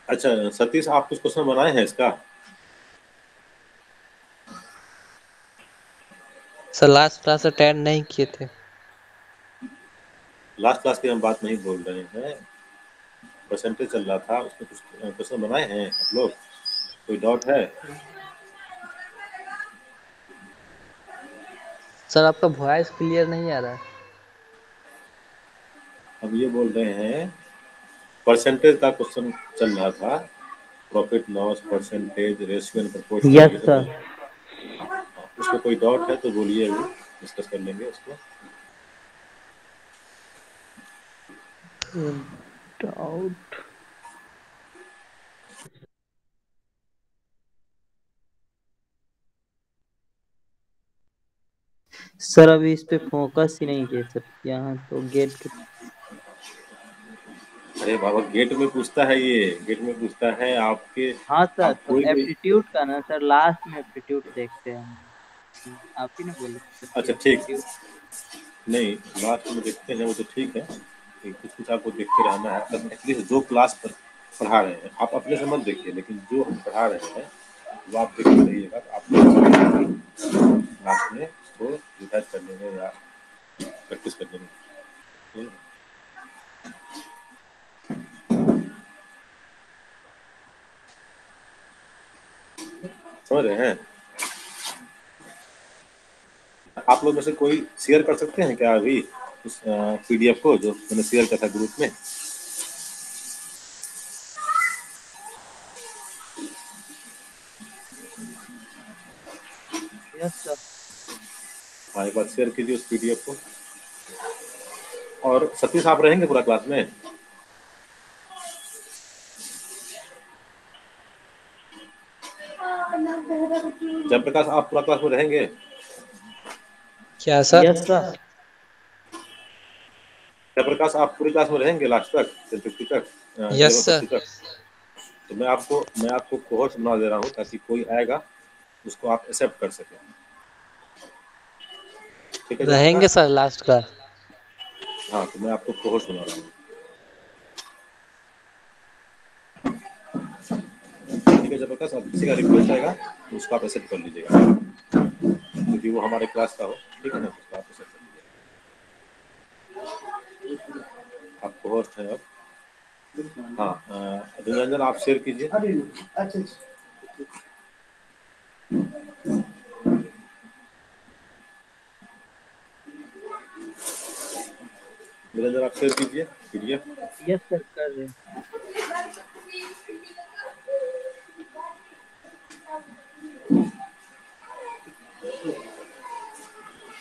अच्छा सतीश, आप कुछ क्वेश्चन बनाए हैं इसका? सर लास्ट क्लास अटेंड नहीं किए थे। लास्ट क्लास की हम बात नहीं बोल रहे हैं, परसेंटेज चल रहा था, उसमें कुछ क्वेश्चन बनाए हैं आप लोग? कोई डाउट है? सर आपका वॉइस क्लियर नहीं आ रहा है। हम ये बोल रहे हैं परसेंटेज का क्वेश्चन चल रहा था, profit loss percentage, ratio and proportion, ये यस सब सर। उसमें कोई डाउट है तो बोलिए, अभी डिस्कस कर लेंगे उसको। डाउट सर अभी इस पे फोकस ही नहीं किए सर, यहाँ तो गेट के। अरे बाबा, गेट में पूछता है, ये गेट में पूछता है आपके। हाँ सर, आप तो कोई भी, एप्टीट्यूड का ना सर, लास्ट में एप्टीट्यूड देखते हैं हम। आप ही ने बोले सर कि अच्छा ठीक, एप्टीट्यूड। नहीं लास्ट में देखते हैं वो तो ठीक है, कुछ कुछ आपको देखते रहना है, मतलब एटलीस्ट जो क्लास पर पढ़ा रहे हैं आप अपने से मत देखिए, लेकिन जो हम पढ़ा रहे हैं वो आप देखते रहिएगा, तो आप लास्ट में उसको रिवाइज कर लेंगे या प्रैक्टिस कर लेंगे। समझ रहे हैं? आप लोग में से कोई शेयर कर सकते हैं क्या अभी उस पीडीएफ को जो मैंने शेयर किया था ग्रुप में? Yes sir. हाँ, एक बार शेयर कीजिए उस पीडीएफ को। और सतीश, आप रहेंगे पूरा क्लास में? जयप्रकाश, आप पूरा क्लास में रहेंगे? क्या सर? Yes sir. जयप्रकाश, आप पूरी क्लास में रहेंगे लास्ट तक, 10:50 तक, यस 11:50 सर। तक? तो मैं आपको कोहोस्ट बना दे रहा हूँ, ताकि कोई आएगा उसको आप एक्सेप्ट कर सकें। ठीक है रहेंगे जयप्रकाश? सर लास्ट का। हाँ, तो मैं आपको कोहोस्ट बना रहा हूँ। ठीक है जयप्रकाश, अब किसी का रिक्वेस्ट आएगा तो उसको आप एक्सेप्ट कर लीजिएगा, क्योंकि वो हमारे क्लास का हो। ठीक है ना, उसको आप एक्सेप्ट कर लीजिएगा। आप कोहोस्ट हैं अब। हाँ, निरंजन, आप शेयर कीजिए। निरंजन, आप शेयर कीजिए पीडीएफ। यस सर, कर रहे हैं।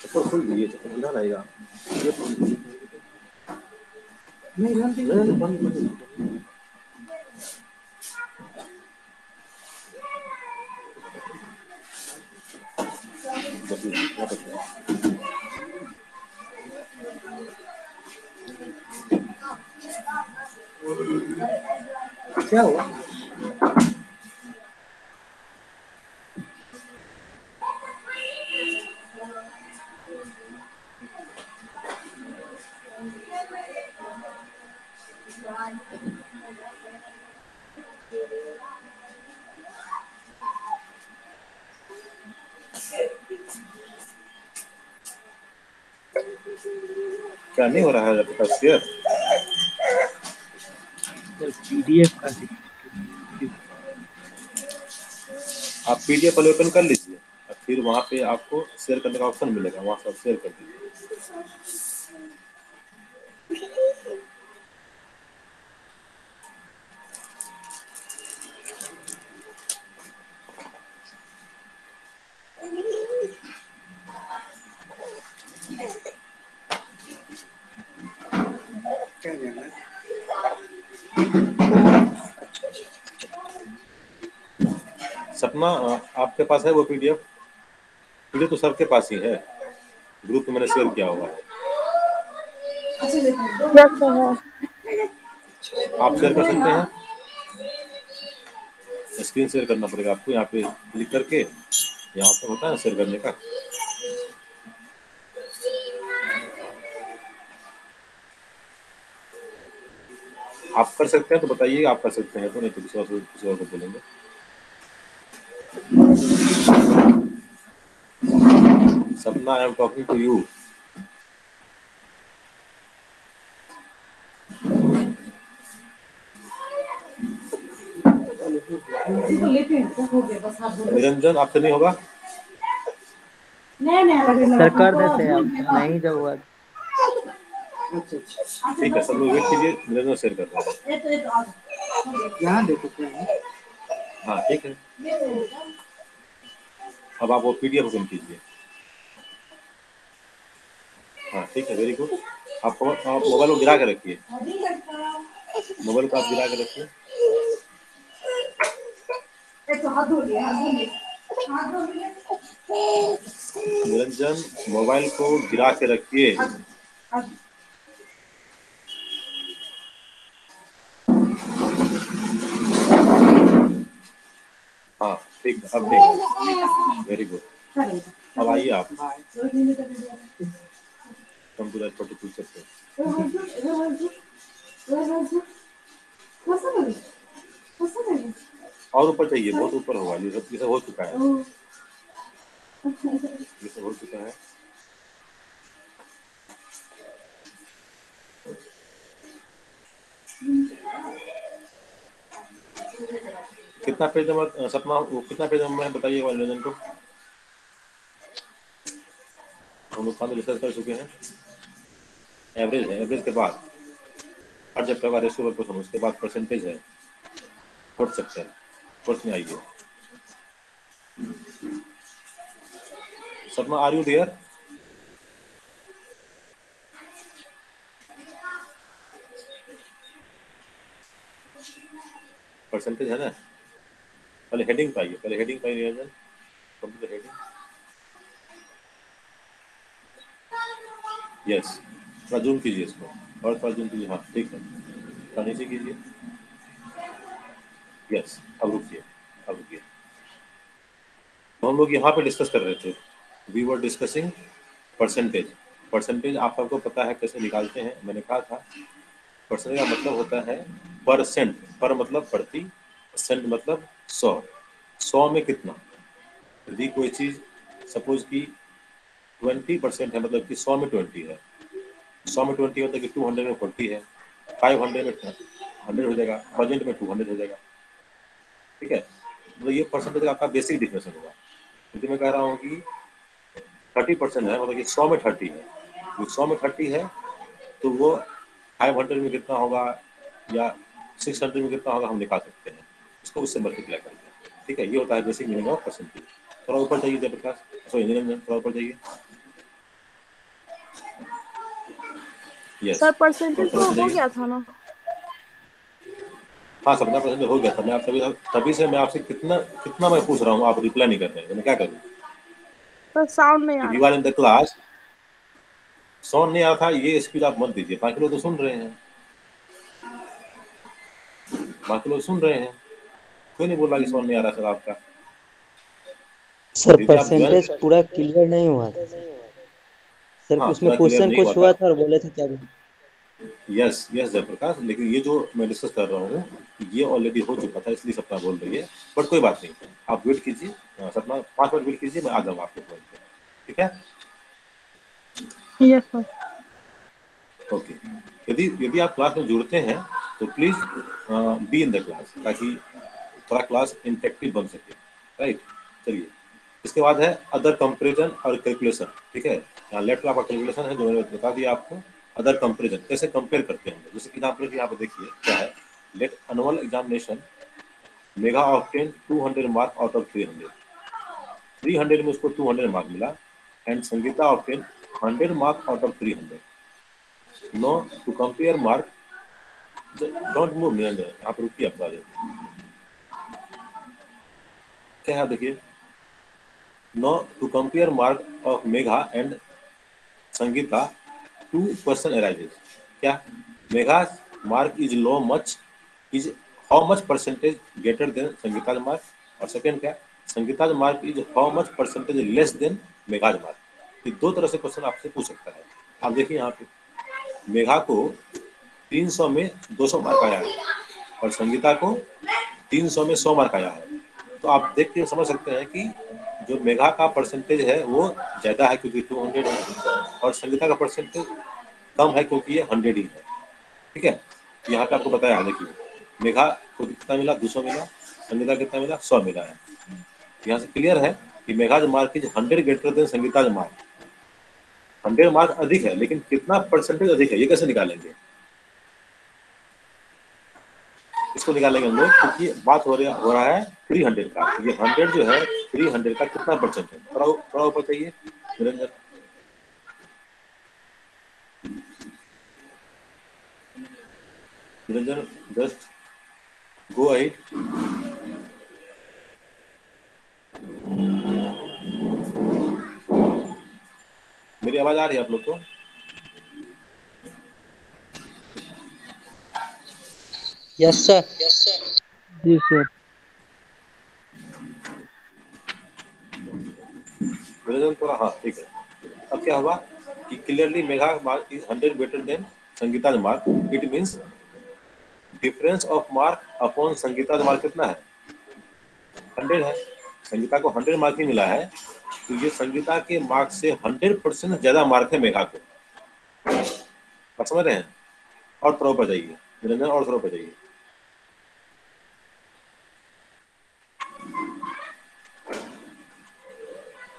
चप्पल खोल दीजिए, चप्पल किधर आएगा? नहीं नहीं नहीं, बंद कर दीजिए। क्या हुआ? क्या नहीं हो रहा है आपके पास शेयर? सर पीडीएफ का दिक्कत। आप पीडीएफ वाले ओपन कर लीजिए, और फिर वहाँ पे आपको शेयर करने का ऑप्शन मिलेगा, वहाँ से आप शेयर कर दीजिए। सपना, आपके पास है वो पीडीएफ? पीडीएफ तो सबके पास ही है, ग्रुप में मैंने शेयर किया हुआ है। यस सर है। आप शेयर कर सकते हैं, स्क्रीन शेयर करना पड़ेगा आपको, यहाँ पे क्लिक करके यहाँ पे होता है शेयर करने का। आप कर सकते हैं तो बताइए, आप कर सकते हैं तो, नहीं तो किसी और को बोलेंगे। Sapna, I am talking to you. Niranjan, आपसे नहीं होगा? सर कर देते हैं, अब नहीं जब हुआ। ठीक है, सब लोग वेट कीजिए, निरंजन शेयर कर रहे हैं। यहाँ देखो हैं। हाँ ठीक है, अब आप वो पीडीएफ ओपन कीजिए। हाँ ठीक है, वेरी गुड। आप मोबाइल को गिरा के रखिए, मोबाइल को आप गिरा के रखिए। निरंजन, मोबाइल को गिरा के रखिए। हाँ ठीक है, अब ठीक, वेरी गुड। अब आइए आप कंप्यूटर पर्टिकुलर चैप्टर। और ऊपर चाहिए, बहुत ऊपर होगा, ये सब हो चुका है, ये सब हो चुका है। कितना पेज नंबर सपना, वो कितना पेज नंबर है बताइए निरंजन को। हम लोग खाने रिसर्च कर चुके हैं। एवरेज है, एवरेज के बाद हर चैप्टर का रेशियो पर क्वेश्चन, उसके बाद परसेंटेज है, फोर्थ चैप्टर, फोर्थ में आइए। सपना, आर यू देयर? परसेंटेज है ना, पहले हेडिंग पाइए, पहले हेडिंग पाइए निरंजन, कंप्लीट हेडिंग। यस, थोड़ा जूम कीजिए इसको, और थोड़ा जूम कीजिए, हाँ ठीक है, थोड़ा नीचे कीजिए। यस, अब रुकिए, अब रुकिए। तो हम लोग यहाँ पे डिस्कस कर रहे थे, we were discussing percentage. Percentage आप सबको पता है कैसे निकालते हैं, मैंने कहा था परसेंटेज का मतलब होता है परसेंट, पर मतलब प्रति, सेंट मतलब 100, 100 में कितना। यदि कोई चीज सपोज की 20% है, मतलब कि 100 में 20 है, 100 में 20 होता है कि 200 में 40 है, 500 में 100 हो जाएगा, 1000 में 200 हो जाएगा। ठीक है, मतलब ये परसेंटेज आपका बेसिक डिफिनेशन होगा। क्योंकि मैं कह रहा हूँ कि 30% है, मतलब कि 100 में 30 है, जो 100 में 30 है तो वो 500 में कितना होगा या 600 में कितना होगा हम निकाल सकते हैं, उसको उससे मल्टीप्लाई करके। ठीक है, ये होता है बेसिक मीनिंग ऑफ परसेंटेज। थोड़ा ऊपर चाहिए जयप्रकाश, सॉरी निरंजन, थोड़ा ऊपर चाहिए। यस सर परसेंटेज तो हो गया था ना। हाँ, 17% हो गया था। मैं आप तभी से मैं आपसे कितना कितना मैं पूछ रहा हूँ, आप रिप्लाई नहीं कर रहे हैं, मैं क्या करूँ। सर साउंड नहीं आ यू रहा। Are in the class, sound नहीं आ रहा था, ये एक्सक्यूज आप मत दीजिए, बाकी लोग तो सुन रहे हैं, बाकी लोग सुन रहे हैं, कोई नहीं बोल रहा कि साउंड नहीं आ रहा सर आपका। सर यदि आप ज्वाइन, परसेंटेज पूरा क्लियर नहीं हुआ था सर। सर हाँ उसमें पूरा क्लियर क्वेश्चन नहीं हुआ कुछ हुआ था। था और बोले थे क्या यस यस जयप्रकाश, लेकिन ये जो मैं डिस्कस कर रहा हूँ ये ऑलरेडी हो चुका था, इसलिए सपना बोल रही है, बट कोई बात नहीं, आप वेट कीजिए। सपना 5 मिनट वेट कीजिए, मैं आ जाऊँगा आपके पॉइंट पे, ठीक है। Yes sir. ओके, यदि यदि आप क्लास में जुड़ते हैं तो please be in the class, ताकि थोड़ा क्लास इंटरेक्टिव बन सके, राइट। चलिए, इसके बाद है अदर कंपेरिजन और कैलकुलेशन। ठीक है, यहाँ लेफ्ट में आपका कैलकुलेशन है जो मैंने बता दिया आपको। अदर कंपेरिजन कैसे कंपेयर करते हैं, जैसे एग्जाम्पल यहाँ पे देखिए क्या है। Let annual examination Megha obtain 200 mark out of 300, 300 में उसको 200 मार्क मिला, and Sangeeta obtain 100 mark out of 300। Now to compare mark, don't move Niranjan, यहाँ पर रुकिए आप, क्या है देखिए। Now to compare mark of Megha and Sangeeta, two question arises. क्या, Megha mark is low much, is how much percentage greater than Sangeeta mark, और second क्या, Sangeeta's mark is how much percentage less than Megha's mark. ये दो तरह से क्वेश्चन आपसे पूछ सकता है। आप देखिए यहाँ पे मेघा को 300 में 200 मार्क आया है और संगीता को 300 में 100 मार्क आया है। तो आप देख के समझ सकते हैं कि जो मेघा का परसेंटेज है वो ज़्यादा है क्योंकि 200 है और संगीता का परसेंटेज कम है क्योंकि ये 100 ही है। ठीक है, यहाँ पे आपको बताया, देखिए मेघा को कितना मिला, 200 मिला, संगीता कितना मिला, 100 मिला है। यहाँ से क्लियर है कि Megha's mark is 100 greater than Sangeeta's mark. 100 mark अधिक है, लेकिन कितना परसेंटेज अधिक है ये कैसे निकालेंगे? इसको निकालेंगे हम लोग क्योंकि बात हो रहा है 300 का। ये 100 जो है 300 का कितना परसेंट है, थोड़ा ऊपर चाहिए Niranjan. Niranjan just go ahead. मेरी आवाज आ रही है आप लोग को? Yes sir. जी सर। निरंजन थोड़ा, हाँ ठीक है। अब क्या हुआ कि clearly Megha mark is 100 better than Sangeeta mark. It means difference of mark upon Sangeeta mark कितना है, 100 है। संगीता को 100 मार्क ही मिला है, तो ये संगीता के मार्क से 100% ज्यादा मार्क है मेघा को। आप समझ रहे हैं? और थोड़ा ऊपर जाइए निरंजन, और थोड़ा ऊपर जाइए।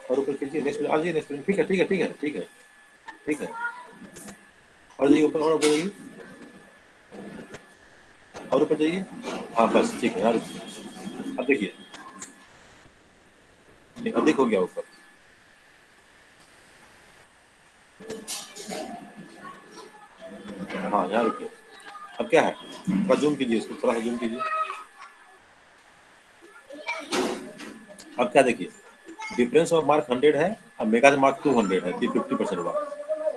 और ऊपर कीजिए, नेक्स्ट आ जाइए, नेक्स्ट। ठीक है ठीक है ठीक है ठीक है ठीक है। और जाइए ऊपर, और ऊपर जाइए, और ऊपर जाइए। हाँ बस ठीक है यार। अब देखिए अधिक हो गया ऊपर। हाँ यहाँ रुकिए। अब क्या है, थोड़ा जूम कीजिए इसको, थोड़ा सा जूम कीजिए। अब क्या देखिए, डिफरेंस ऑफ मार्क 100 है और मेघा का मार्क 200 है, 50% हुआ।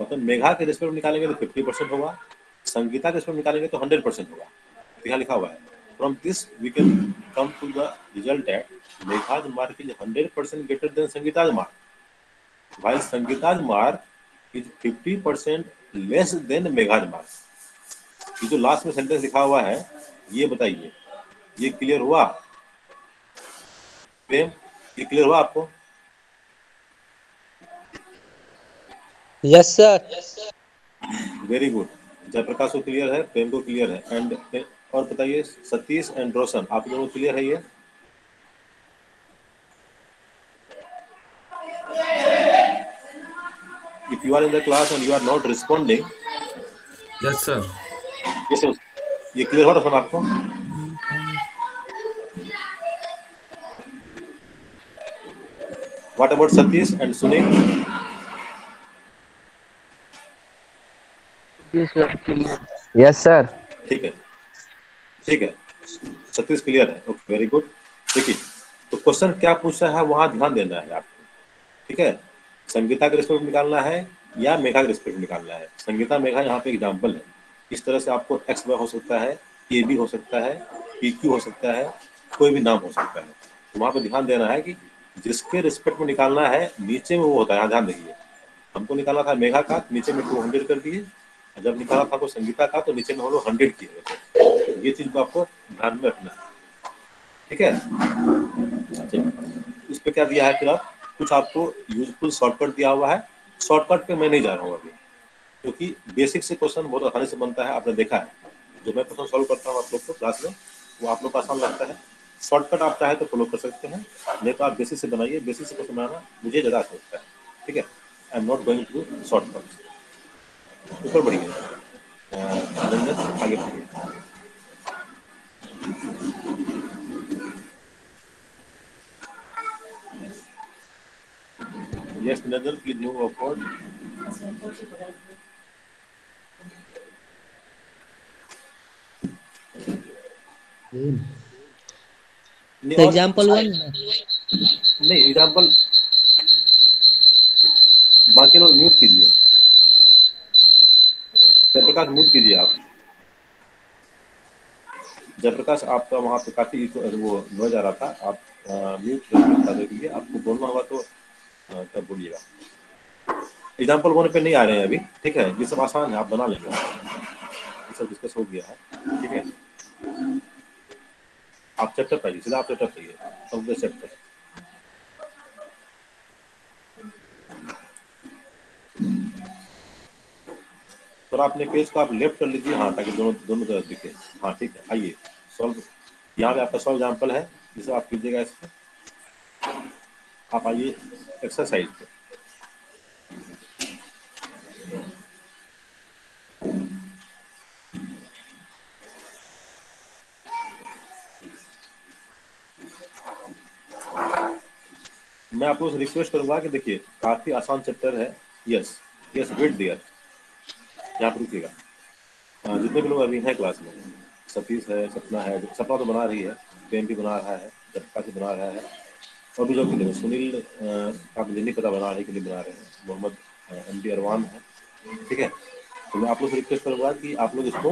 मतलब मेघा के रेस्पेक्ट निकालेंगे तो 50% होगा, संगीता के रेस्पेक्ट निकालेंगे तो 100% होगा। तो यहाँ लिखा हुआ है, from this we can come to the result that Megha's mark is 100% greater than Sangeeta's mark, while Sangeeta's mark is 50% less than Megha's mark. ये जो लास्ट में सेंटेंस लिखा हुआ है ये बताइए, ये क्लियर हुआ प्रेम? ये क्लियर हुआ आपको? Yes sir. Very good. Jayprakash को क्लियर है, प्रेम को क्लियर है, एंड और बताइए सतीश एंड रोशन, आप दोनों क्लियर है ये? If you are in the class and you are not responding, yes sir. ये क्लियर हो रहा आपको? What about Satish and Sunil? जी सर क्लियर। Yes sir. ठीक है ठीक है, सतीश क्लियर है, ओके वेरी गुड। देखिए तो क्वेश्चन क्या पूछ रहा है वहां ध्यान देना है आपको। ठीक है, संगीता का रिस्पेक्ट निकालना है या मेघा का रिस्पेक्ट निकालना है। संगीता मेघा यहाँ पे एग्जाम्पल है। इस तरह से आपको एक्स वाई हो सकता है, ए बी हो सकता है, पी क्यू हो सकता है, कोई भी नाम हो सकता है। तो वहां पे ध्यान देना है कि जिसके रिस्पेक्ट में निकालना है नीचे में वो होता है। यहाँ ध्यान देखिए, हमको निकाला था मेघा का, नीचे में 200 कर दिए, जब निकाला था तो संगीता का तो नीचे में हम लोग 100 किए। ये चीज को आपको ध्यान में रखना है। ठीक है, इस पे क्या दिया है फिर आप, कुछ आपको यूजफुल शॉर्टकट दिया हुआ है। शॉर्टकट पे मैं नहीं जा रहा हूँ अभी, क्योंकि बेसिक से क्वेश्चन बहुत आसानी से बनता है, आपने देखा है। जो मैं क्वेश्चन सॉल्व करता हूँ आप लोग को क्लास में, वो आप लोग को आसान लगता है। शॉर्टकट आप चाहे तो फॉलो कर सकते हैं, नहीं तो आप बेसिक से बनाइए। बेसिक से क्वेश्चन बनाना मुझे ज़्यादा अच्छा लगता है। ठीक है, I am not going to shortcut. ऊपर बढ़िए रंजन, आगे बढ़िए। यस नजर, प्लीज मूव अपवर्ड। एग्जाम्पल 1 नहीं, एग्जाम्पल बाकी लोग म्यूट कीजिए। जयप्रकाश म्यूट कीजिए आप। जयप्रकाश आपका वहाँ पे काफी वो नॉइज आ रहा था, आप म्यूट बता देंगे, आपको बोलना होगा तो तब बोलिएगा। एग्जाम्पल होने पे नहीं आ रहे हैं अभी, ठीक है, ये सब आसान है, आप बना लेंगे, ये सब डिस्कस हो गया है, ठीक है। आप चैप्टर पाइए, सीधा आप चैप्टर पाइए, सब चैप्टर। तो आपने पेज को आप लेफ्ट कर लीजिए, हाँ, ताकि दोनों दोनों तरफ दिखे। हाँ ठीक है, आइए सॉल्व, यहाँ पे आपका सॉल्व एग्जाम्पल है, जिसे आप कीजिएगा इस पर। आप आइए एक्सरसाइज पे। मैं आपको रिक्वेस्ट करूंगा कि देखिए काफी आसान चैप्टर है। यस यस, वेट देयर, यहाँ पर रुकिएगा। जितने भी लोग अभी हैं क्लास में, सतीश है, सपना है, सपना तो बना रही है, प्रेम भी बना रहा है, जपका भी बना रहा है, और भी जो भी लोग, सुनील आप मुझे नहीं पता बना रहे कि नहीं बना रहे हैं, मोहम्मद MD अरवान है, ठीक है। तो मैं आप लोग से रिक्वेस्ट करूंगा कि आप लोग इसको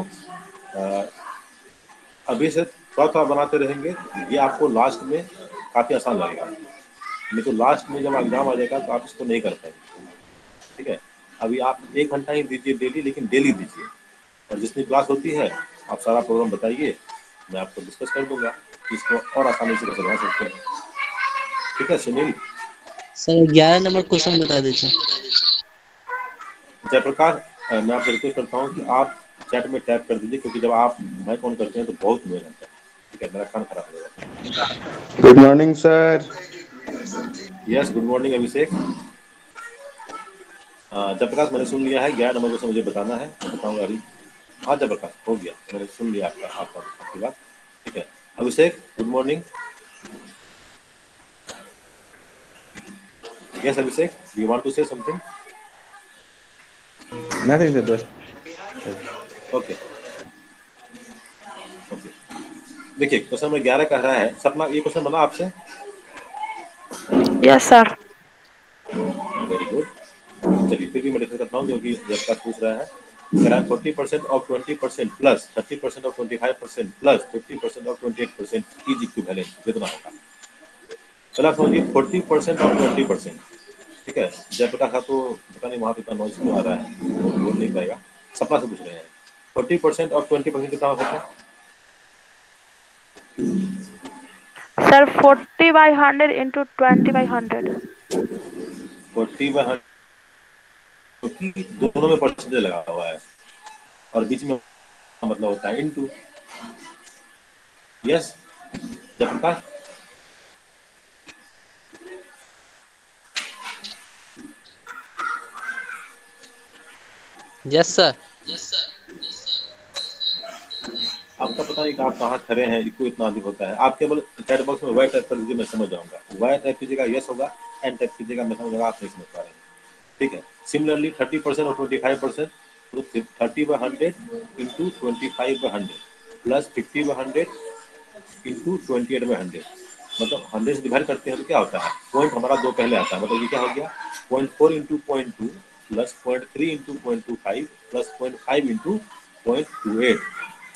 अभी से थोड़ा थोड़ा बनाते रहेंगे, ये आपको लास्ट में काफी आसान लगेगा, नहीं तो लास्ट में जब एग्जाम आ जाएगा तो आप इसको नहीं कर पाएंगे, ठीक है। अभी आप 1 घंटा ही दीजिए डेली, लेकिन डेली दीजिए, और जितनी क्लास होती है आप सारा प्रोग्राम बताइए, मैं आपको डिस्कस कर दूंगा कि इसको और आसानी से कैसे बना सकते हैं, ठीक है। सुनील सर 11 नंबर क्वेश्चन बता दीजिए। जयप्रकाश, मैं आपसे रिक्वेस्ट करता हूँ कि आप चैट में टैप कर दीजिए, क्योंकि जब आप माइक ऑन करते हैं तो बहुत नॉइज आता है, ठीक है, मेरा कान खराब हो जाएगा। Good morning sir. Yes, good morning Abhishek. Jayprakash मैंने सुन लिया है, 11 नंबर को मुझे बताना है, मैं बताऊंगा अभी। हाँ जयप्रकाश, हो गया, मैंने सुन लिया आपकी बात, ठीक है। Abhishek good morning. Yes Abhishek, you want to say something? Nothing sir, बस ओके ओके। देखिए क्वेश्चन नंबर 11 कह रहा है, सपना ये क्वेश्चन बना आपसे? Yes sir. Very good. चलिए फिर भी मैं डिस्कस करता हूँ, क्योंकि जब तक पूछ रहा है, कह रहा है 40% of 20% plus 30% of 25% plus 50% of 28% is equivalent, कितना होगा? चलो आप समझिए 40% और 20%, ठीक है। जयप्रकाश का तो पता नहीं वहाँ पे इतना नॉइज क्यों आ रहा है, वो बोल नहीं पाएगा, सपना से पूछ रहे हैं। 40% और 20% कितना हो सकता है? Sir 40/100 into 20/100। 40/100, क्योंकि दोनों में परसेंटेज लगा हुआ है, और बीच में मतलब होता है into. Yes Jayprakash, yes sir. आपका पता नहीं कि आप कहाँ खड़े हैं, इको इतना अधिक होता है। आप केवल चैट बॉक्स में वाई टाइप कर दीजिए, मैं समझ जाऊंगा। वाई टाइप कीजिएगा यस होगा, एन टाइप कीजिएगा मैं समझ जाऊंगा आप नहीं समझ पा रहे हैं, ठीक है। सिमिलरली 30% और 25%, तो 30/100 इंटू 25/100 प्लस 50/100 इंटू 28/100, मतलब 100 से डिवाइड करते हैं तो क्या होता है, पॉइंट हमारा 2 पहले आता है, मतलब ये क्या हो गया, 0.4 into 0.2 plus 0.3 into 0.25 plus 0.5 into 0.28,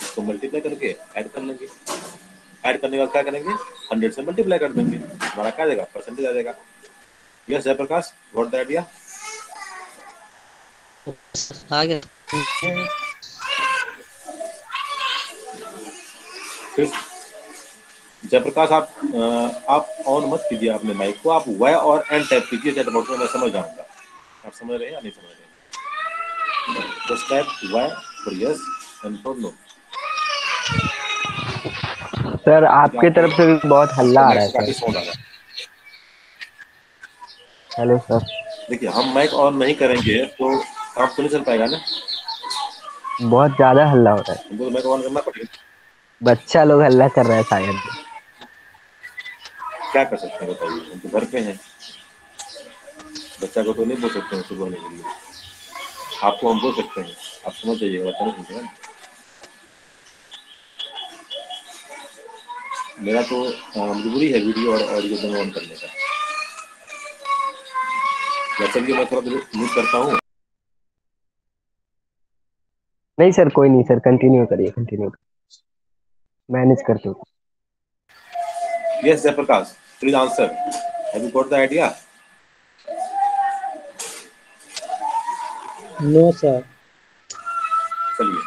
इसको मल्टीप्लाई करके ऐड कर लेंगे। ऐड करने के बाद क्या करेंगे, 100 से मल्टीप्लाई कर देंगे, हमारा क्या देगा, परसेंटेज आ जाएगा। Yes Jayprakash, what the idea? आ गया। फिर जयप्रकाश आप ऑन मत कीजिए अपने माइक को, आप वाई और एन टाइप कीजिए चैट बॉक्स में, मैं समझ जाऊंगा। आप समझ रहे हैं या नहीं समझ रहे? Just type Y for yes and for no. Sir आपके तरफ से भी बहुत हल्ला आ माइक रहा है से काफी सर। साउंड आ रहा है। Hello sir. देखिए हम माइक ऑन नहीं करेंगे तो आपको नहीं चल पाएगा ना, बहुत ज्यादा हल्ला हो रहा है। हमको तो माइक ऑन करना पड़ेगा। बच्चा लोग हल्ला कर रहा है शायद। क्या कर सकते हैं बताइए, हम तो घर पे हैं, बच्चा को तो नहीं बोल सकते हैं सुबह होने के लिए, आपको हम बोल सकते हैं, आप समझ जाइएगा, बच्चा नहीं समझेगा। मेरा तो मजबूरी है वीडियो और ऑडियो दोनों ऑन करने का। या चलिए मैं थोड़ा देर म्यूट करता हूँ। नहीं सर, कोई नहीं सर, कंटिन्यू करिए, मैनेज करते हो। Yes Jayprakash, please answer, have you got the idea? No sir. चलिए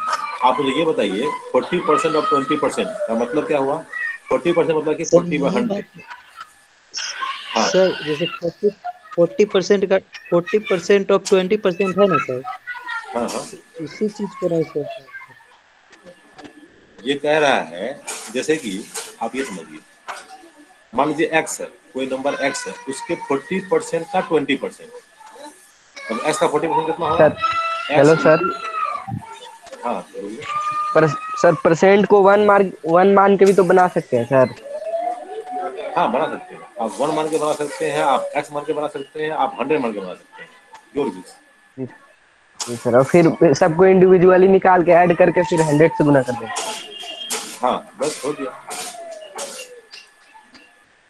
आप मुझे ये बताइए 40% और 20% का मतलब क्या हुआ? 40% मतलब कि सर 40/100। हाँ सर जैसे 40% का 40% ऑफ 20% है ना सर, हाँ हाँ, इसी चीज को नहीं सर। ये कह रहा है जैसे कि आप ये समझिए, मान लीजिए एक्स है, कोई नंबर एक्स है, उसके 40% का 20%, अब एक्स का 40% कितना होगा? Sir x hello sir. Into, हाँ बोलिए। पर सर परसेंट को 1 मान के भी तो बना सकते हैं सर। हाँ बना सकते हैं, आप 1 मान के बना सकते हैं, आप एक्स मान के बना सकते हैं, आप 100 मान के बना सकते हैं, जो भी। जी जी सर, और फिर सबको इंडिविजुअली निकाल के ऐड करके फिर 100 से गुना कर दें। हाँ बस हो गया।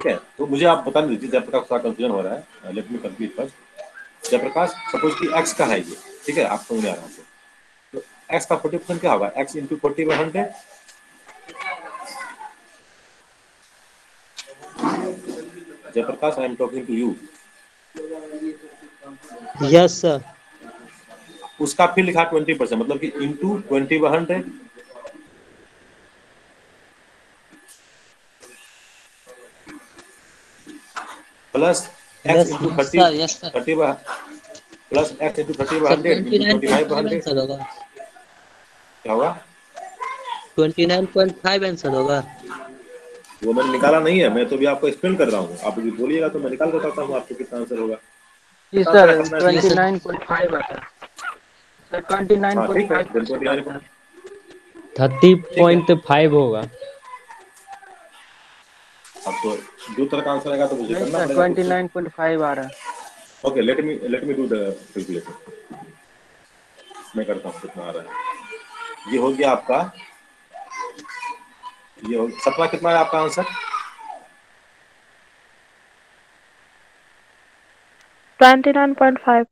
ठीक है, तो मुझे आप बता दीजिए, जयप्रकाश थोड़ा कंफ्यूजन हो रहा है, let me complete first. Jayprakash suppose कि एक्स का है ये, ठीक है, आपको नहीं आ रहा है, तो एक्स का 40% क्या होगा? X into 40/100। Jayprakash, I am talking to you. Yes sir. उसका फिर लिखा 20%, मतलब कि into 20/100 plus X into 30 yes sir 30 plus X into 30/100 sir into 29.5 25/100 answer होगा। क्या होगा? 29.5 आंसर होगा। वो मैंने निकाला नहीं है, मैं तो भी आपको एक्सप्लेन कर रहा हूँ, आप यदि बोलिएगा तो मैं निकाल के बताता हूँ आपको कितना आंसर होगा। जी कितना आंसर सर है अपना इसमें? 29.5 आता है सर, हाँ ठीक है, 29.5% 29। आता है। ठीक है, 30.5 होगा। अब तो दो तरह का आंसर आएगा तो मुझे नहीं करना सर पड़ेगा कुछ तो। 29.5 आ रहा है। Okay, let me do the calculation. मैं करता हूँ कितना आ रहा है। ये हो गया आपका, ये हो सपना, कितना है आपका आंसर? 29.5।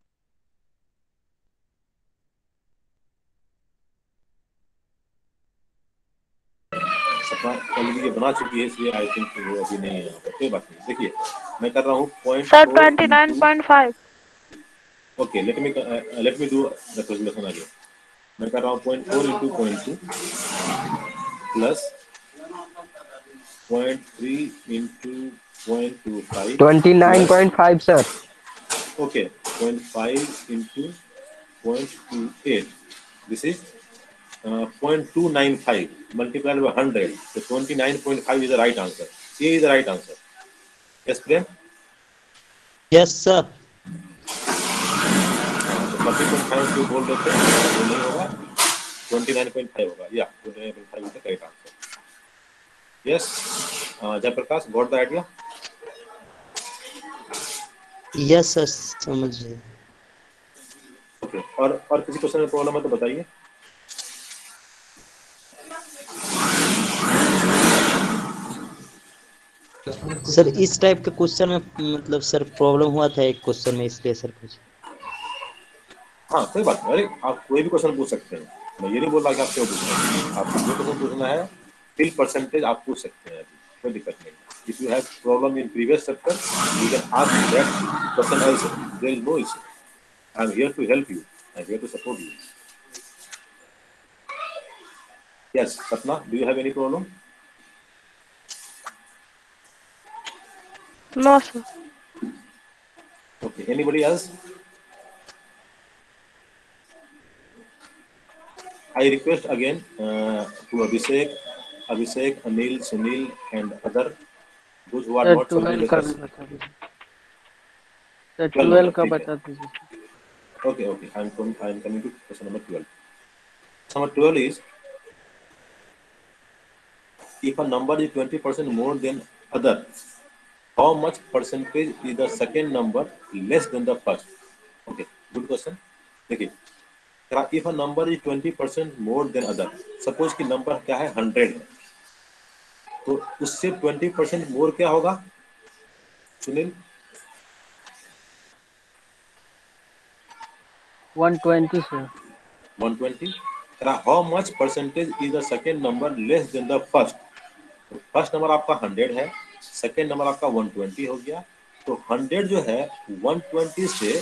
सपना ऑलरेडी ये बना चुकी है, इसलिए आई थिंक वो अभी नहीं है यहाँ पर, कोई बात नहीं। देखिए मैं कर रहा हूँ point sir four into, 29.5। Okay let me do the calculation again. मैं कर रहा हूँ 0.4 into 0.2 plus 0.3 into 0.25, plus 29.5 sir. Okay 0.5 into 0.28, this is 0.295 multiplied by 100, so 29.5 is the right answer. A is the right answer. Yes, Prem? Yes sir. तो 40.5 जो बोल रहे थे वो नहीं होगा, 29.5 होगा, या 29.5 is the correct answer. Yes, Jayaprakash, got the idea? Yes sir समझ गए। Okay. और किसी क्वेश्चन में प्रॉब्लम है तो बताइए। सर इस टाइप के क्वेश्चन में मतलब सर प्रॉब्लम हुआ था एक क्वेश्चन में, इसलिए सर कुछ। हाँ कोई बात नहीं, अरे आप कोई भी क्वेश्चन पूछ सकते हैं, मैं ये नहीं बोल रहा कि आप क्यों पूछ रहे हैं, आपको जो क्वेश्चन पूछना है फिल परसेंटेज आप पूछ सकते हैं, अभी कोई दिक्कत नहीं। If you have problem in previous chapter you can ask that question also, there is no issue, I am here to help you, I am here to support you. Yes Sapna, do you have any problem? No, sir. Okay, anybody else? I request again to Abhishek, Anil, Sunil, and other those who are sir not familiar 12 with का us. भी बता दीजिए sir, 12 12 number, का ठीक है। बता दीजिए। Okay. I am coming to question number 12. Question number 12 is, if a number is 20% more than other, how much percentage is the second number less than the first? Okay, good question. देखिए, if a number is 20% more than other, suppose कि number क्या है 100 है, तो उससे 20% मोर क्या होगा Sunil? 120 sir. 120। How much percentage is the second number less than the first? First number आपका 100 है, सेकेंड नंबर आपका 120 हो गया। तो 100 जो है 120 से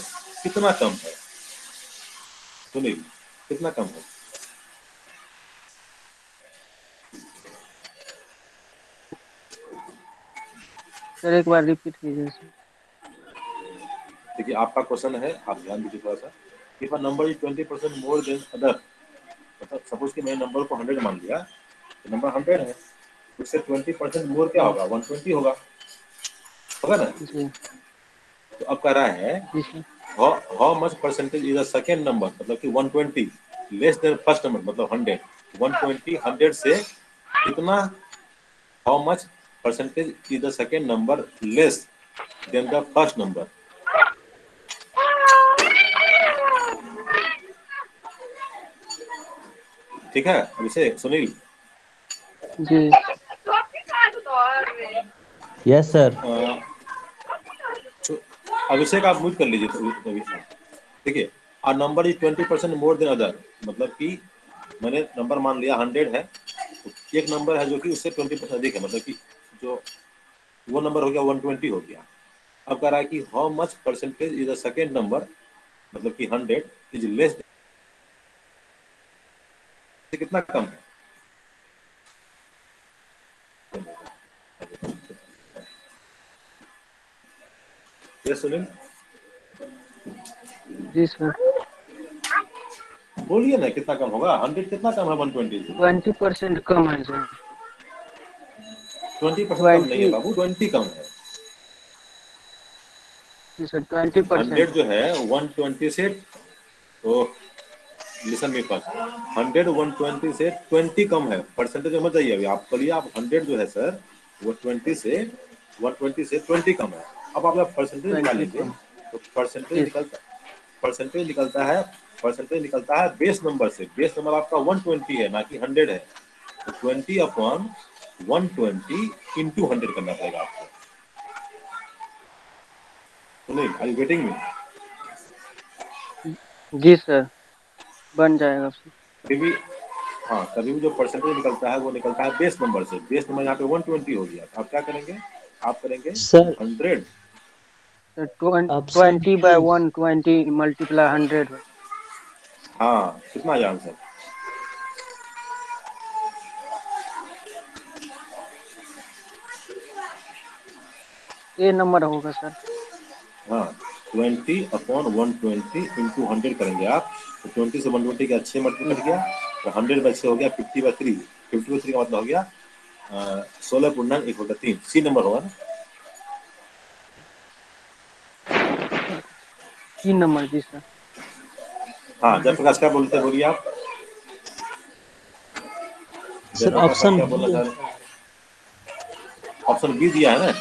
कितना कम है? सुनील, कितना कम है? सर एक बार रिपीट कीजिए सर। देखिए आपका क्वेश्चन है, आप ध्यान दीजिए थोड़ा सा। If a number is 20% more than other, मतलब सपोज कि मैंने नंबर को 100 मान लिया, तो नंबर 100 है, उससे 20% मोर क्या होगा? 120 होगा ना? जी तो अब कह रहा है जी sir. How much percentage is the second number, मतलब कि 120 लेस देन फर्स्ट नंबर, मतलब 100। 120 100 से कितना, how much percentage is the second number less than the first number? ठीक है अभिषेक, सुनील। जी यस सर। तो अभिषेक आप म्यूट कर लीजिए तो अभी। देखिए आ number is 20% more than other, मतलब कि मैंने नंबर मान लिया 100 है, तो एक नंबर है जो कि उससे 20% अधिक है, मतलब कि जो वो नंबर हो गया 120 हो गया। अब कह रहा है कि how much percentage is the second number, मतलब कि 100 इज लेस, से कितना कम है? ये सुनील जी सर। बोलिए ना कितना कम होगा? 100 कितना कम है 120 से? 20% कम है सर। 20% कम नहीं है 20 बाबू, 20 कम है। जी सर 100 20%। जो है 120 से, तो लिसन मी फर्स्ट, 100 120 से 20 कम है। परसेंटेज में मत जाइए अभी, आप बोलिए आप 100 जो है सर वो 20 से 120 से 20 कम है। अब आप जब परसेंटेज 20 निकालेंगे कम। तो परसेंटेज जी निकलता, परसेंटेज निकलता है, परसेंटेज निकलता है बेस नंबर से। बेस नंबर आपका 120 है ना कि 100 है, तो 20 अपॉन 120 इंटू 100 करना पड़ेगा आपको। Sunil are you getting me? जी सर बन जाएगा सर। कभी भी, हाँ कभी भी जो परसेंटेज निकलता है वो निकलता है बेस नंबर से। बेस नंबर यहाँ पे 120 हो गया, तो आप क्या करेंगे? आप करेंगे sir 100। Sir option 20 by B. 120 multiply 100। हाँ कितना आया आंसर? ये नंबर होगा सर। हाँ 20 अपॉन 120 इंटू 100 करेंगे आप, तो 20 से 120 का 6 मल्टीपल कट गया, तो 100 बाई 6 हो गया 50/3। 50/3 का मतलब हो गया 16 पूर्णांक 1/3। सी नंबर होगा ना? 3 नंबर जी सर। हाँ जयप्रकाश क्या बोलते हैं, बोलिए आप। सर जयप्रकाश आप ऑप्शन क्या बोलना बी चाह है रहे सर। हैं? ऑप्शन बी दिया है ना?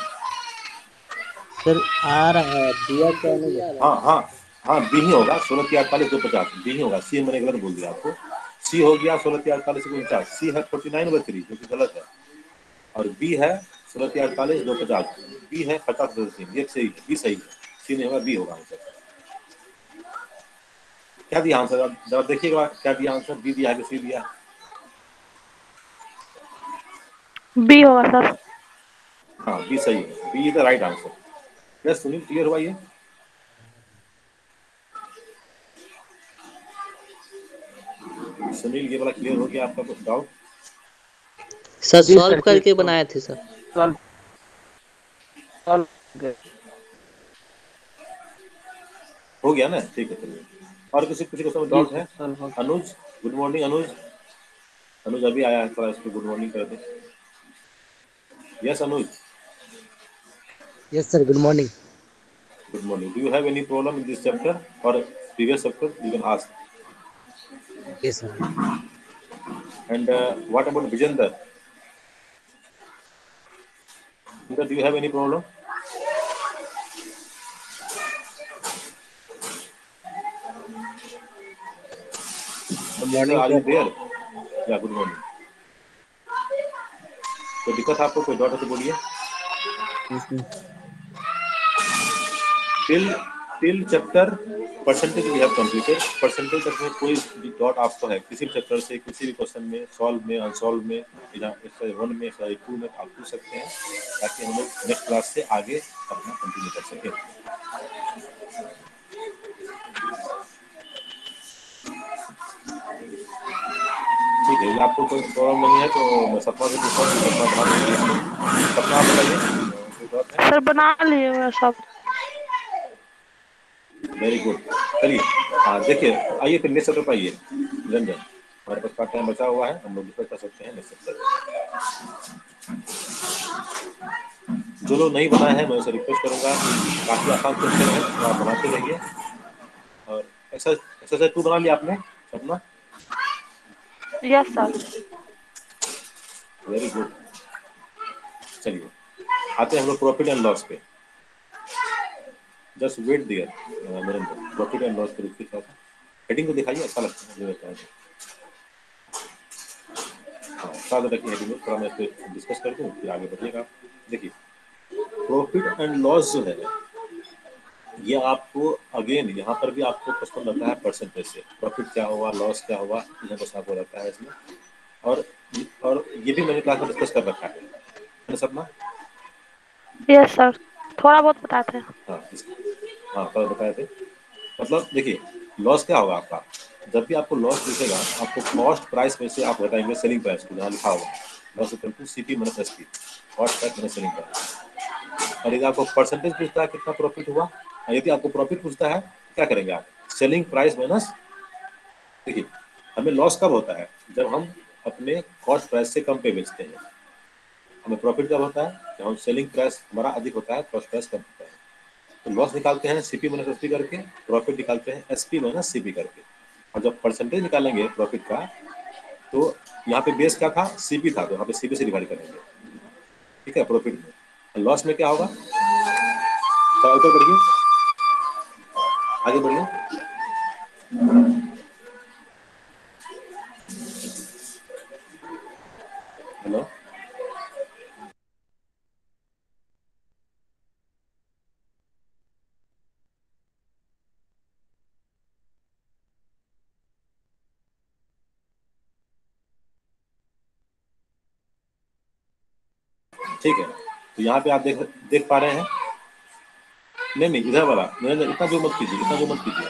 सर आ रहा है, दिया क्या नहीं बता। हाँ हाँ हाँ बी ही होगा, 16×3=48 बी ही होगा। सी मैंने गलत बोल दिया आपको। सी हो गया 16×48=49, सी है 49/3 जो कि गलत है, और बी है 16×48=50, बी है 50/3। ये सही है, बी सही है, सी नहीं होगा, बी होगा आंसर। क्या दिया आंसर? अब जरा देखिएगा क्या दिया आंसर, बी दिया है कि सी दिया है? बी होगा सर। हाँ बी सही है, B is the right answer. Yes Sunil, clear हुआ ये? सुनील ये वाला क्लियर हो गया आपका कुछ डाउट? सर जी सॉल्व सर करके क्लियर। बनाए थे सर। सॉल्व सॉल्व हो गया ना? ठीक है चलिए। और किसी किसी को जी डाउट सर है? सॉल्व हो अनुज, गुड मॉर्निंग अनुज। अनुज अभी आया है, थोड़ा इसको गुड मॉर्निंग कर दे। Yes Anuj, yes sir good morning. good morning. Do you have any problem in this chapter or previous chapter? You can ask. Yes sir. And what about Vijender? Vijender, do you have any problem? Good Vijender, morning are you sir. there? Yeah, good morning. कोई दिक्कत है आपको, कोई doubt है तो बोलिए। जी sir. Till till chapter percentage we have completed. Percentage तक में कोई भी डॉट आपको है किसी भी चैप्टर से किसी भी क्वेश्चन में, सॉल्व में, अनसॉल्व में, एक्सरसाइज 1 में, एक्सरसाइज 2 में आप पूछ सकते हैं, ताकि हम लोग नेक्स्ट क्लास से आगे अपना कंटिन्यू कर सकें। ठीक है, आपको कोई प्रॉब्लम नहीं है तो मैं सपना से पूछता हूँ, सपना बना लीजिए। सपना आप बताइए, कोई बात है? सर बना लिए हुआ सब। वेरी गुड, चलिए। हाँ देखिए, आइए फिर नेक्स्ट चैप्टर पर आइए। रंजन, हमारे पास का टाइम बचा हुआ है, हम लोग डिस्कस कर सकते हैं नेक्स्ट चैप्टर। जो लोग नहीं बनाए हैं मैं उसे रिक्वेस्ट करूंगा, काफी आसान क्वेश्चन है तो आप बनाते रहिए। और एक्सरसाइज 2 बना लिया आपने अपना? Yes sir. Very good. चलिए आते हैं हम लोग प्रॉफिट एंड लॉस पे। Just wait there Narendra, profit and loss पे रुकिए थोड़ा सा। हेडिंग को दिखाइए, अच्छा लगता है मुझे लगता है। हाँ साथ रखिए हेडिंग को, थोड़ा मैं इस पर डिस्कस कर दूँ फिर आगे बढ़िएगा। देखिए प्रॉफिट एंड लॉस जो है ये आपको अगेन यहाँ पर भी आपको क्वेश्चन रहता है परसेंटेज से, प्रॉफिट क्या हुआ, लॉस क्या हुआ, यह क्वेश्चन आपको रहता है इसमें। और ये भी मैंने क्लास में डिस्कस कर रखा है सपना? यस सर, थोड़ा बहुत बताते हैं। हाँ हाँ कल बताए थे। मतलब देखिए लॉस क्या होगा आपका, जब भी आपको लॉस दिखेगा आपको कॉस्ट प्राइस में से आप बताएंगे सेलिंग प्राइस को, जहाँ लिखा होगा loss equal to CP minus SP, cost price minus selling price. और यदि आपको परसेंटेज पूछता है कितना प्रॉफिट हुआ, यदि आपको प्रॉफिट पूछता है क्या करेंगे आप, सेलिंग प्राइस माइनस। देखिए हमें लॉस कब होता है, जब हम अपने कॉस्ट प्राइस से कम पे बेचते हैं। हमें प्रॉफिट कब होता है, जब हम सेलिंग प्राइस हमारा अधिक होता है, कॉस्ट प्राइस कम होता है। तो लॉस निकालते हैं CP माइनस SP करके, प्रॉफिट निकालते हैं SP माइनस CP करके। और जब परसेंटेज निकालेंगे प्रॉफिट का तो यहाँ पे बेस क्या था, CP था, तो यहाँ पे CP से डिवाइड करेंगे, ठीक है। प्रॉफिट में, लॉस में क्या होगा, तो ऊपर बढ़िए, आगे बढ़िए। हेलो, ठीक है। तो यहाँ पे आप देख पा रहे हैं, नहीं इधर वाला निरंजन, इतना जो मत कीजिए, इतना जो मत कीजिए।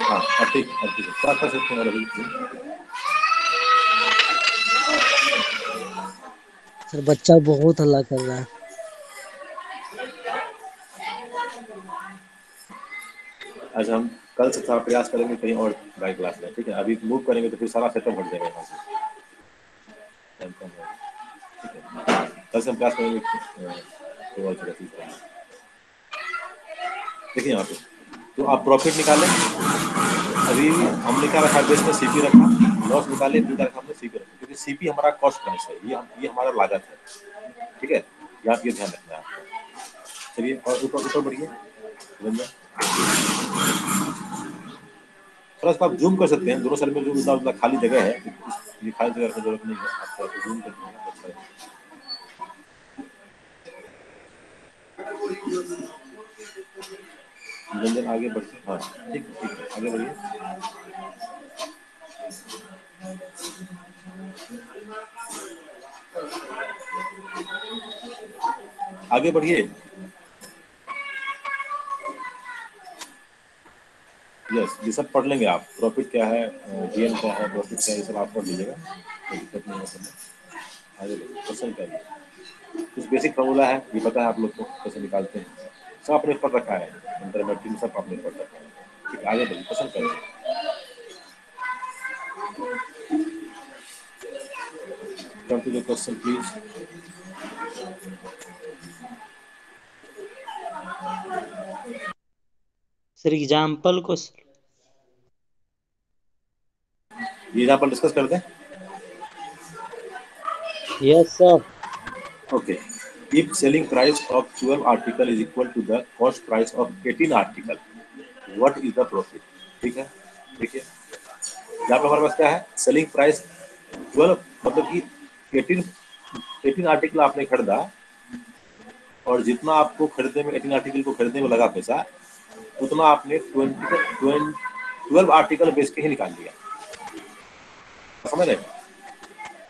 हाँ अब ठीक है, क्या कर सकते हैं। सर बच्चा बहुत हल्ला कर रहा है। आज हम कल से थोड़ा प्रयास करेंगे कहीं और बाई क्लास में, ठीक है। अभी मूव करेंगे तो फिर सारा सेटअप हट जाएगा यहाँ से, ठीक है। कल से हम प्रयास करेंगे कोई और जगह चीज करेंगे। देखिए यहाँ पे तो आप प्रॉफिट निकालें, अभी हमने क्या रखा, बेस में CP रखा, लॉस निकाले भी रखा हमने CP रखा, क्योंकि CP हमारा कॉस्ट प्राइस है, ये हमारा लागत है, ठीक है। ये आप ये ध्यान रखना है आपको। चलिए और ऊपर बढ़िए, थोड़ा सा आप जूम कर सकते हैं, दोनों साइड में जो उतना खाली जगह है, ये खाली जगह की जरूरत नहीं है, आप थोड़ा सा जूम कर देंगे। निरंजन आगे बढ़िए, हाँ ठीक है आगे बढ़िए। आगे बढ़िए, यस ये सब पढ़ लेंगे आप, प्रॉफिट क्या है, गेन क्या है, प्रॉफिट क्या है, ये सब आप पढ़ लीजिएगा, कोई दिक्कत नहीं है समझ। आगे बढ़िए, क्वेश्चन क्या है, कुछ बेसिक फॉर्मूला है ये पता है आप लोग को कैसे निकालते हैं, सब आपने पढ़ रखा है, इंटरमीडिएट में सब आपने पढ़ रखा है, ठीक है। आगे बढ़िए, क्वेश्चन क्या है, come to the question please। Sir example को ये यहाँ पर डिस्कस करते हैं। Yes sir. Okay. If selling price of 12 article is equal to the cost price of 18 article, what is the profit? ठीक है, देखिए यहाँ पे हमारे पास क्या है, सेलिंग प्राइस 12, मतलब कि 18 आर्टिकल आपने खरीदा, और जितना आपको खरीदने में 18 आर्टिकल को खरीदने में लगा पैसा, उतना आपने 12 आर्टिकल बेच के ही निकाल लिया। समझ रहे?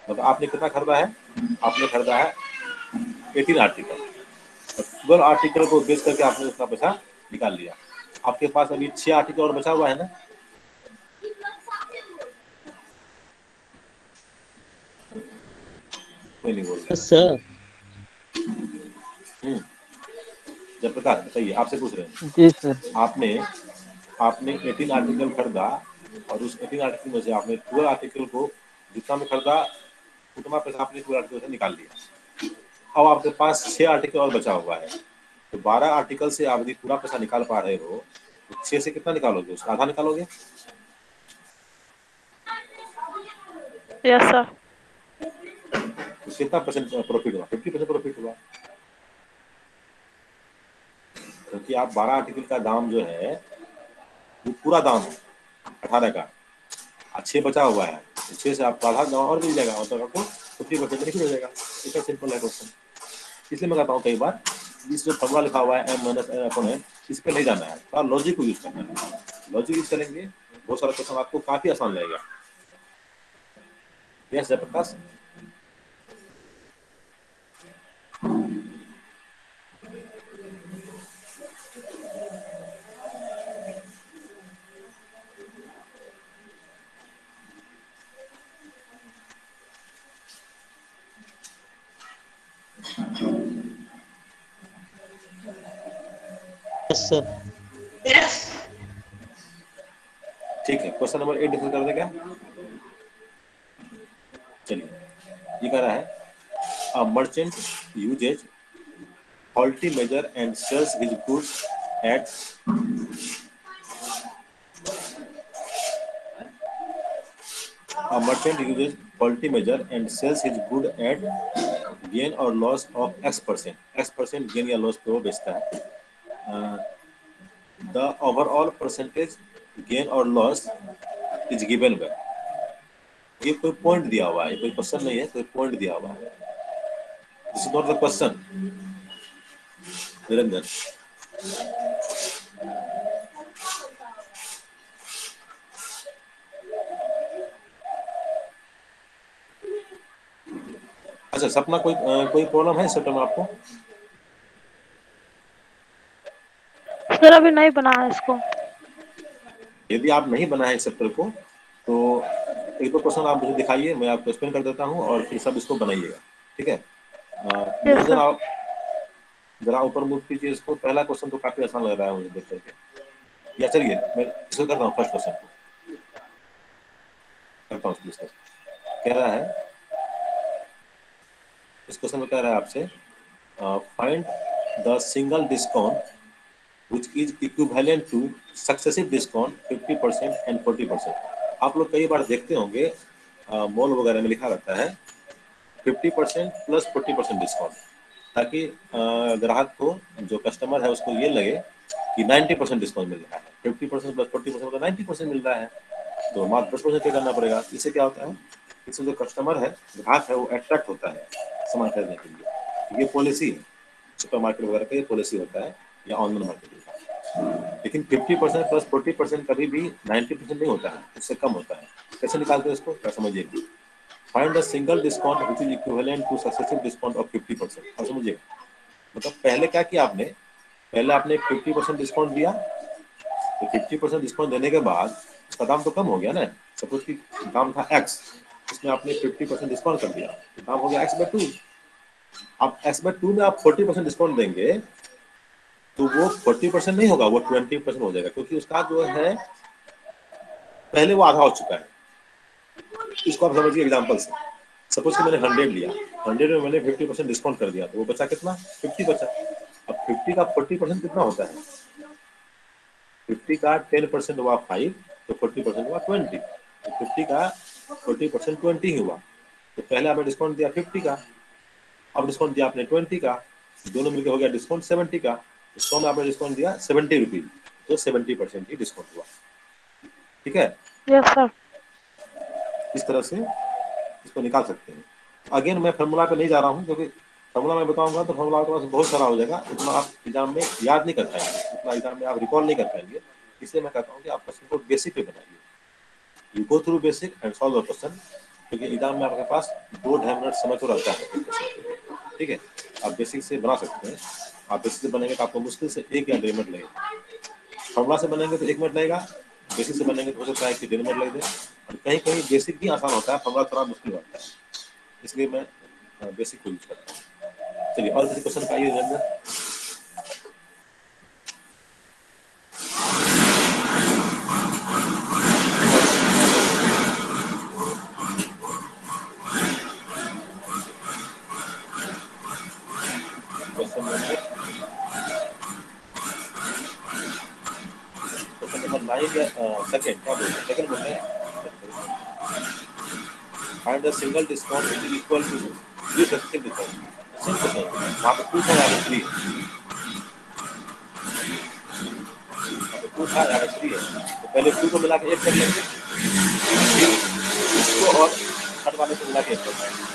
मतलब आपने कितना खरीदा है? आपने खरीदा है 18 आर्टिकल, और 12 आर्टिकल को बेच करके आपने उतना पैसा निकाल लिया। आपके पास अभी 6 आर्टिकल और बचा हुआ है ना? कोई नहीं बोल रहा। सर जयप्रकाश बताइए, आपसे पूछ रहे हैं। जी सर। आपने 18 आर्टिकल खरीदा, और उस 18 आर्टिकल में से आपने 12 आर्टिकल को जितना में खरीदा उतना पैसा आपने 12 आर्टिकल से निकाल लिया। अब आपके पास 6 आर्टिकल और बचा हुआ है, तो 12 आर्टिकल से आप यदि पूरा पैसा निकाल पा रहे हो तो 6 से कितना निकालोगे? उसका आधा निकालोगे। Yes sir. तो कितना परसेंट प्रॉफिट हुआ? 50% प्रॉफिट हुआ, क्योंकि आप 12 आर्टिकल का दाम जो है वो पूरा दाम है 18 का, 6 बचा हुआ है, 6 से आपको आधा दाम और मिल जाएगा, मतलब आपको 50% बेनिफिट हो जाएगा। इतना सिंपल है क्वेश्चन। इसलिए मैं कहता हूँ कई बार इस जो फॉर्मूला लिखा हुआ है M - N अपॉन है, इस पर नहीं जाना है, थोड़ा लॉजिक को यूज करना है। लॉजिक यूज करेंगे बहुत सारा क्वेश्चन आपको काफी आसान लगेगा। यस जयप्रकाश। Yes sir. ठीक है, क्वेश्चन नंबर 8 डिस्कस कर दे क्या? चलिए, ये कह रहा है a merchant uses faulty measure and sells his goods at a merchant uses faulty measure and sells his good at gain or loss of X%. X% gain या loss पे वो बेचता है। The overall percentage gain or loss is given by, ये कोई point दिया हुआ है, कोई क्वेश्चन नहीं है, कोई पॉइंट दिया हुआ है। This is not the question Niranjan. अच्छा सपना, कोई प्रॉब्लम है सेटल में आपको? सर अभी नहीं बना है इसको। यदि आप नहीं बनाए इस चैप्टर को तो एक दो क्वेश्चन आप मुझे दिखाइए, मैं आपको एक्सप्लेन कर देता हूँ और फिर सब इसको बनाइएगा। ठीक है? Yes Niranjan sir. आप जरा ऊपर मुख कीजिए इसको। पहला क्वेश्चन तो काफी आसान लग रहा है मुझे देख करके। या चलिए मैं इसको करता हूँ, फर्स्ट क्वेश्चन को करता हूँ डिस्कस। कह रहा है, इस क्वेश्चन में कह रहा है आपसे find the single discount which is equivalent to successive discount 50% and 40%। आप लोग कई बार देखते होंगे मॉल वगैरह में लिखा रहता है 50% प्लस 40% डिस्काउंट, ताकि ग्राहक को, जो कस्टमर है, उसको ये लगे कि 90% डिस्काउंट मिल रहा है। 50% प्लस 40% मतलब 90% मिल रहा है, तो मात्र 10% पे करना पड़ेगा। इससे क्या होता है, इससे जो कस्टमर है, ग्राहक है, वो अट्रैक्ट होता है सामान खरीदने के लिए। ये पॉलिसी है, सुपर मार्केट वगैरह का ये पॉलिसी होता है, या ऑनलाइन मार्केटिंग का। लेकिन 50% प्लस 40% कभी भी 90% नहीं होता है, उससे कम होता है। कैसे निकालते हैं इसको, क्या समझिए। Find the single discount which is equivalent two successive discount of 50%। अब समझिए, मतलब पहले क्या किया आपने, पहले आपने 50% डिस्काउंट दिया, तो 50% डिस्काउंट देने के बाद उसका दाम तो कम हो गया ना। सपोज कि दाम था X, उसमें आपने 50% डिस्काउंट कर दिया, तो दाम हो गया X/2। अब X/2 में आप 40% डिस्काउंट देंगे तो वो 40% नहीं होगा, वो 20% हो जाएगा, क्योंकि उसका जो है पहले वो आधा हो चुका है। इसको आप समझिए एग्जांपल से। सपोज कि मैंने 100 लिया, 100 में मैंने 50% डिस्काउंट कर दिया, तो वो बचा कितना? 50 बचा। अब 50 का 40% कितना होता है? 50 का 10% हुआ 5, तो 40% हुआ 20। तो 50 का 40% 20 ही हुआ। तो पहले आपने डिस्काउंट दिया 50 का, अब डिस्काउंट दिया आपने 20 का, दोनों मिलकर हो गया डिस्काउंट 70 का। इसको में आपने डिस्काउंट दिया 70 रुपीज, तो 70% ही डिस्काउंट हुआ। ठीक है? Yes sir. इस तरह से इसको निकाल सकते हैं। अगेन मैं फॉर्मूला पे नहीं जा रहा हूँ, क्योंकि फॉर्मूला मैं बताऊंगा तो फॉर्मूला आपके पास बहुत सारा हो जाएगा, उतना आप एग्जाम में याद नहीं कर पाएंगे, उतना एग्जाम में आप रिकॉल नहीं कर पाएंगे। इसलिए मैं कहता हूँ कि आप क्वेश्चन को बेसिक पे बनाइए, you go through basic and solve the question, क्योंकि एग्जाम में आपके पास 2-2.5 मिनट समय तो रहता है। ठीक है, आप बेसिक से बना सकते हैं। आप बेसिक से बनेंगे तो आपको मुश्किल से 1 या 1.5 मिनट लगेगा। फॉर्मूला से बनेंगे तो 1 मिनट लगेगा, बेसिक से बनेंगे तो हो सकता है कि 1.5 मिनट लग जाए। और कहीं कहीं बेसिक भी आसान होता है, फॉर्मूला थोड़ा मुश्किल होता है, इसलिए मैं बेसिक को यूज करता हूँ। चलिए और किसी क्वेश्चन का आइए निरंजन। क्वेश्चन नंबर 9 या सेकंड क्या बोल रहे हैं, सेकंड बोल रहे हैं। Find the single discount is equal to ये सेकंड डिस्काउंट सिंपल है, वहां पे पूछा है 3, वहां पे पूछा है 3 है, तो पहले 2 को मिला के 1 कर लेंगे, फिर इसको और थर्ड वाले को मिला के 1 कर लेंगे।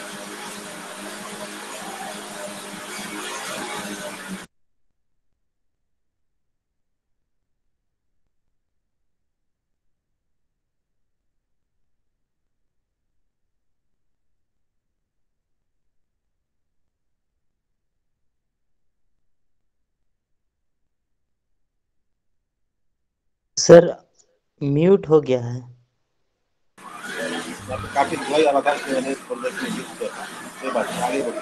सर म्यूट हो गया है। यहाँ पे काफी दिखाई आ रहा था कि मैंने थोड़ी देर के लिए यूज किया था, कोई बात नहीं, आगे बढ़िए।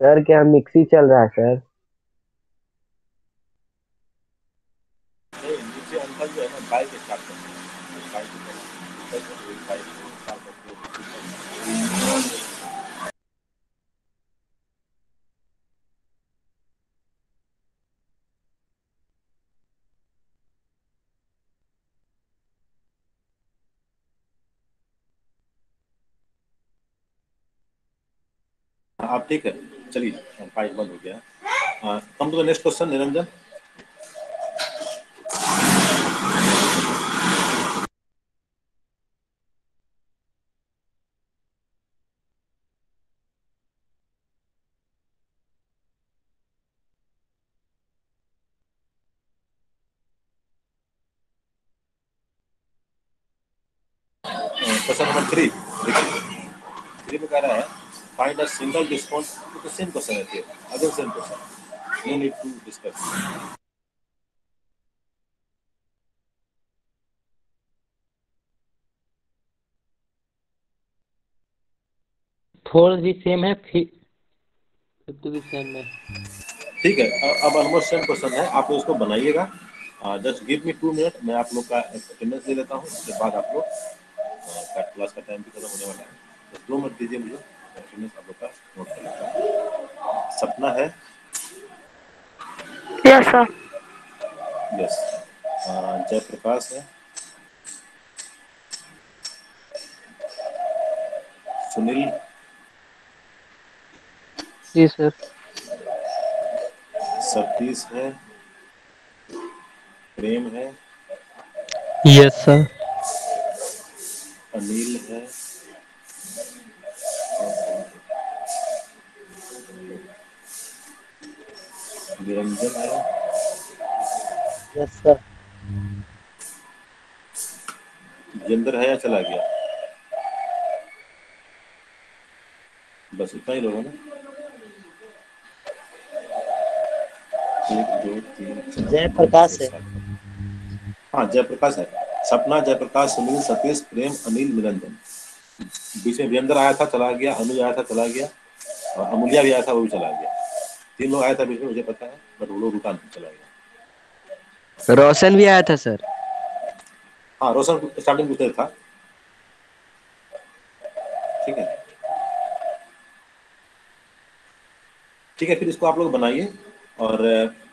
सर क्या मिक्सी चल रहा है सर? नहीं, नीचे अंकल जो है ना बाइक स्टार्ट करते हैं, बाइक स्टार्ट करते हैं। आप ठीक है, चलिए फाइल बंद हो गया। Come to the next question Niranjan. Question number 3 देखिए, 3 में कह रहा है फाइंड अ सिंगल डिस्काउंट, तो सेम क्वेश्चन है, फिर again same question, no need to discuss. थोड़ा भी सेम है, फिर तो भी सेम है। ठीक है, अब ऑलमोस्ट सेम क्वेश्चन है, आप उसको बनाइएगा। जस्ट गिव मी 2 मिनट, मैं आप लोग का अटेंडेंस ले लेता हूँ, उसके बाद आप लोग का क्लास का टाइम भी खत्म होने वाला है, बस 2 मिनट दीजिए मुझे, अटेंडेंस आप लोग का नोट कर लेता हूँ। सपना है, यस सर। यस। जयप्रकाश है, सुनील, जी सर। सतीश है, प्रेम है, यस सर। अनिल है, निरंजन है, यस सर। जितेंद्र है या चला गया, बस इतना ही लोग हैं ना। 1 2 3 4 5 जयप्रकाश 6 है। 7। हाँ जयप्रकाश है, सपना, जयप्रकाश, सुनील, सतीश, प्रेम, अनिल, निरंजन। बीच में वीरेंद्र आया था चला गया, अनुज आया था चला गया, और अमूल्य भी आया था वो भी चला गया। 3 लोग आया था बीच में, मुझे पता है, बट वो लोग रुका नहीं, चला गया। रोशन भी आया था सर। हाँ रोशन स्टार्टिंग में उधर था। ठीक है, ठीक है, फिर इसको आप लोग बनाइए, और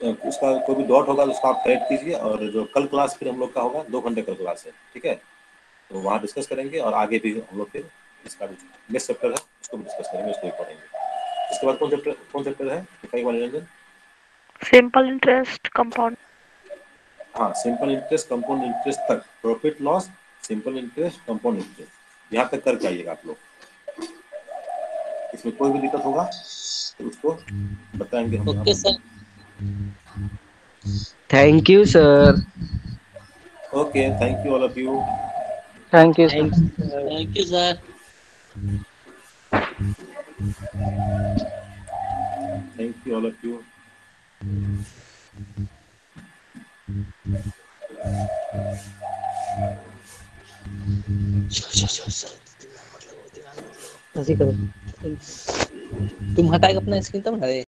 उसका कोई भी डॉट होगा तो उसका आप करेक्ट कीजिए, और जो कल क्लास फिर हम लोग का होगा 2 घंटे कल क्लास है, ठीक है, तो वहाँ डिस्कस करेंगे, और आगे भी हम लोग फिर इसका नेक्स्ट चैप्टर है उसको भी डिस्कस करेंगे, उसको भी पढ़ेंगे। इसके बाद कौन चैप्टर है, कई वाले निरंजन? Simple interest compound. हाँ, सिंपल इंटरेस्ट, कंपाउंड इंटरेस्ट तक, profit loss, simple interest, compound interest, यहाँ तक करके आइएगा आप लोग। इसमें कोई भी दिक्कत होगा तो उसको बताएंगे हम यहाँ ओके पर। Sir. Thank you sir. Okay, thank you all of you. Thank you sir. Thank you sir. Thank you all of you. ऐसे करो। तुम हटाएगा अपना स्क्रीन तब ना रे।